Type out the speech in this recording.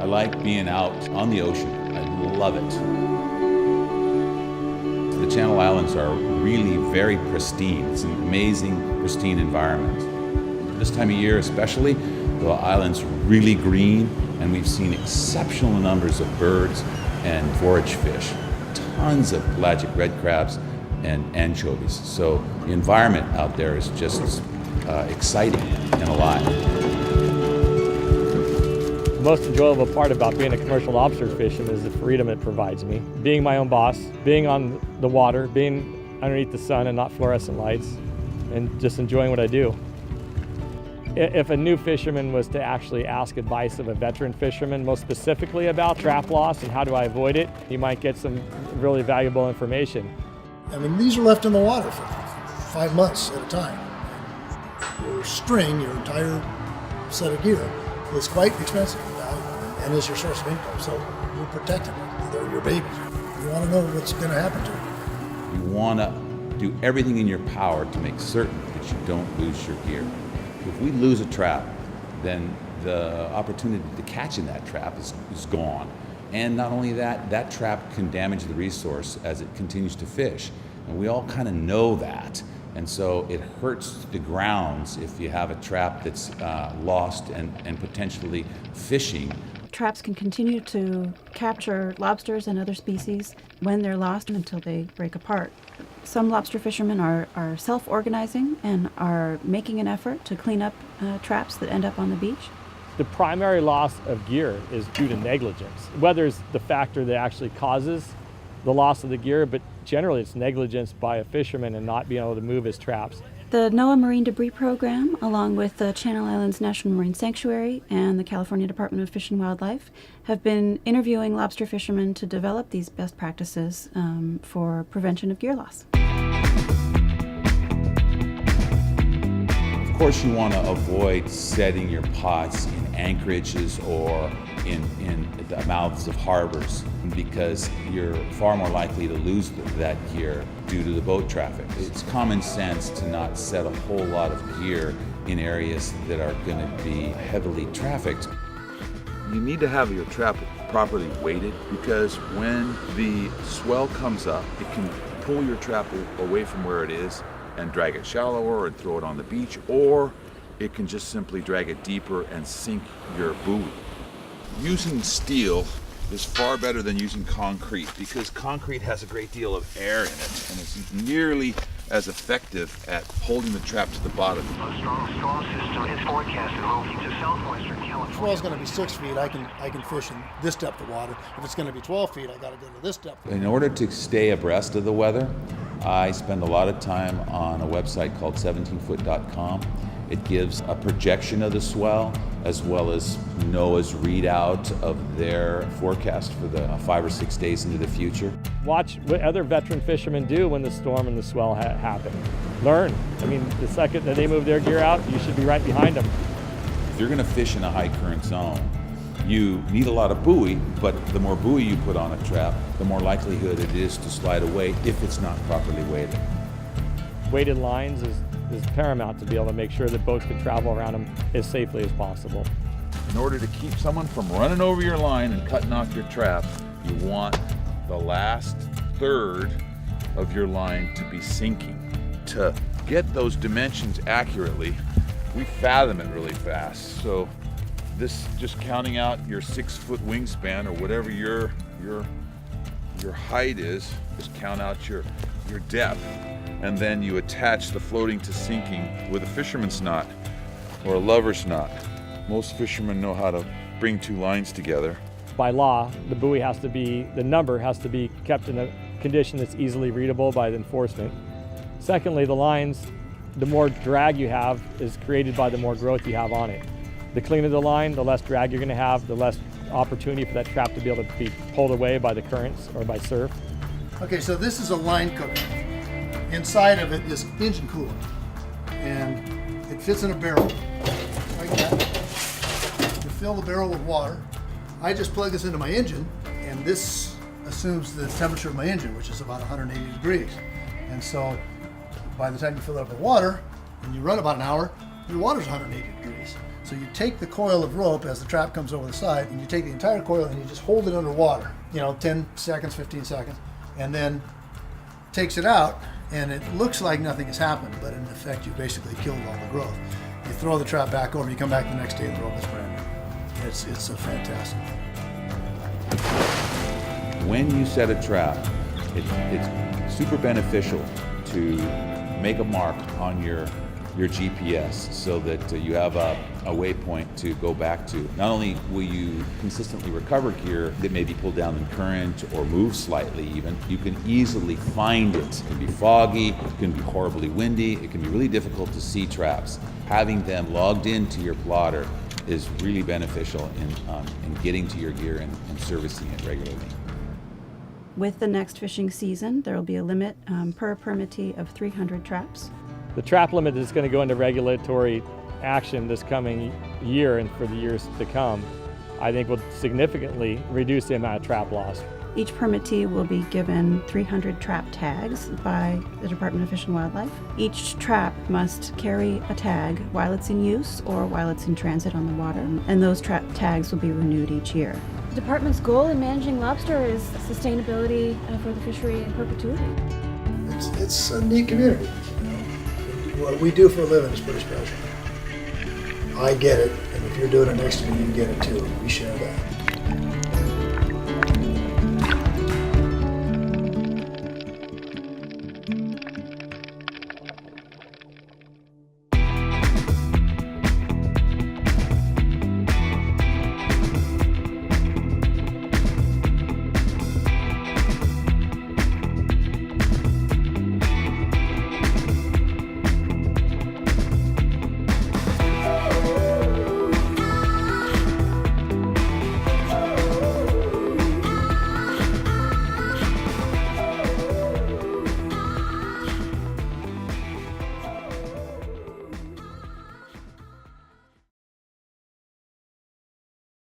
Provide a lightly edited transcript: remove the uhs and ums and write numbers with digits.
I like being out on the ocean. I love it. The Channel Islands are really very pristine. It's an amazing, pristine environment. This time of year especially, the island's really green, and we've seen exceptional numbers of birds and forage fish. Tons of pelagic red crabs and anchovies. So the environment out there is just exciting and alive. The most enjoyable part about being a commercial lobster fisherman is the freedom it provides me. Being my own boss, being on the water, being underneath the sun and not fluorescent lights, and just enjoying what I do. If a new fisherman was to actually ask advice of a veteran fisherman, most specifically about trap loss and how do I avoid it, he might get some really valuable information. I mean, these are left in the water for 5 months at a time. Your string, your entire set of gear, is quite expensive and is your source of income. So you're protecting it. They're your babies. You want to know what's going to happen to them. You want to do everything in your power to make certain that you don't lose your gear. If we lose a trap, then the opportunity to catch in that trap is gone. And not only that, that trap can damage the resource as it continues to fish. And we all kind of know that. And so it hurts the grounds if you have a trap that's lost and potentially fishing. Traps can continue to capture lobsters and other species when they're lost until they break apart. Some lobster fishermen are self-organizing and are making an effort to clean up traps that end up on the beach. The primary loss of gear is due to negligence. Weather is the factor that actually causes the loss of the gear, but generally it's negligence by a fisherman and not being able to move his traps. The NOAA Marine Debris Program, along with the Channel Islands National Marine Sanctuary and the California Department of Fish and Wildlife, have been interviewing lobster fishermen to develop these best practices for prevention of gear loss. Of course, you want to avoid setting your pots in anchorages or in the mouths of harbors, because you're far more likely to lose that gear due to the boat traffic. It's common sense to not set a whole lot of gear in areas that are going to be heavily trafficked. You need to have your trap properly weighted, because when the swell comes up, it can pull your trap away from where it is and drag it shallower and throw it on the beach, or it can just simply drag it deeper and sink your buoy. Using steel is far better than using concrete, because concrete has a great deal of air in it and it's nearly as effective at holding the trap to the bottom. A strong storm system is forecasted moving to southwestern California. If the well's going to be 6 feet, I can fish in this depth of water. If it's going to be 12 feet, I got to go to this depth. In order to stay abreast of the weather, I spend a lot of time on a website called 17foot.com. It gives a projection of the swell as well as NOAA's readout of their forecast for the 5 or 6 days into the future. Watch what other veteran fishermen do when the storm and the swell happen. Learn. I mean, the second that they move their gear out, you should be right behind them. If you're going to fish in a high current zone, you need a lot of buoy, but the more buoy you put on a trap, the more likelihood it is to slide away if it's not properly weighted. Weighted lines is paramount to be able to make sure that boats can travel around them as safely as possible. In order to keep someone from running over your line and cutting off your trap, you want the last third of your line to be sinking. To get those dimensions accurately, we fathom it really fast. So this, just counting out your 6 foot wingspan or whatever your height is, just count out your depth. And then you attach the floating to sinking with a fisherman's knot or a lover's knot. Most fishermen know how to bring 2 lines together. By law, the buoy has to be, the number has to be kept in a condition that's easily readable by the enforcement. Secondly, the lines, the more drag you have is created by the more growth you have on it. The cleaner the line, the less drag you're going to have, the less opportunity for that trap to be able to be pulled away by the currents or by surf. Okay, so this is a line cooker. Inside of it is engine coolant, and it fits in a barrel like that. You fill the barrel with water. I just plug this into my engine, and this assumes the temperature of my engine, which is about 180 degrees. And so by the time you fill it up with water and you run about an hour, your water's 180 degrees. So you take the coil of rope as the trap comes over the side, and you take the entire coil and you just hold it underwater, 10 seconds, 15 seconds, and then takes it out, and it looks like nothing has happened, but in effect you basically killed all the growth. You throw the trap back over, you come back the next day and the rope is brand new. It's a fantastic thing. When you set a trap, it's super beneficial to make a mark on your GPS so that you have a waypoint to go back to. Not only will you consistently recover gear that may be pulled down in current or move slightly even, you can easily find it. It can be foggy, it can be horribly windy, it can be really difficult to see traps. Having them logged into your plotter is really beneficial in getting to your gear and servicing it regularly. With the next fishing season, there will be a limit per permittee of 300 traps. The trap limit is going to go into regulatory action this coming year and for the years to come. I think will significantly reduce the amount of trap loss. Each permittee will be given 300 trap tags by the Department of Fish and Wildlife. Each trap must carry a tag while it's in use or while it's in transit on the water, and those trap tags will be renewed each year. The department's goal in managing lobster is sustainability for the fishery in perpetuity. It's a neat community. What we do for a living is pretty special. I get it, and if you're doing it next to me, you get it too. We share that.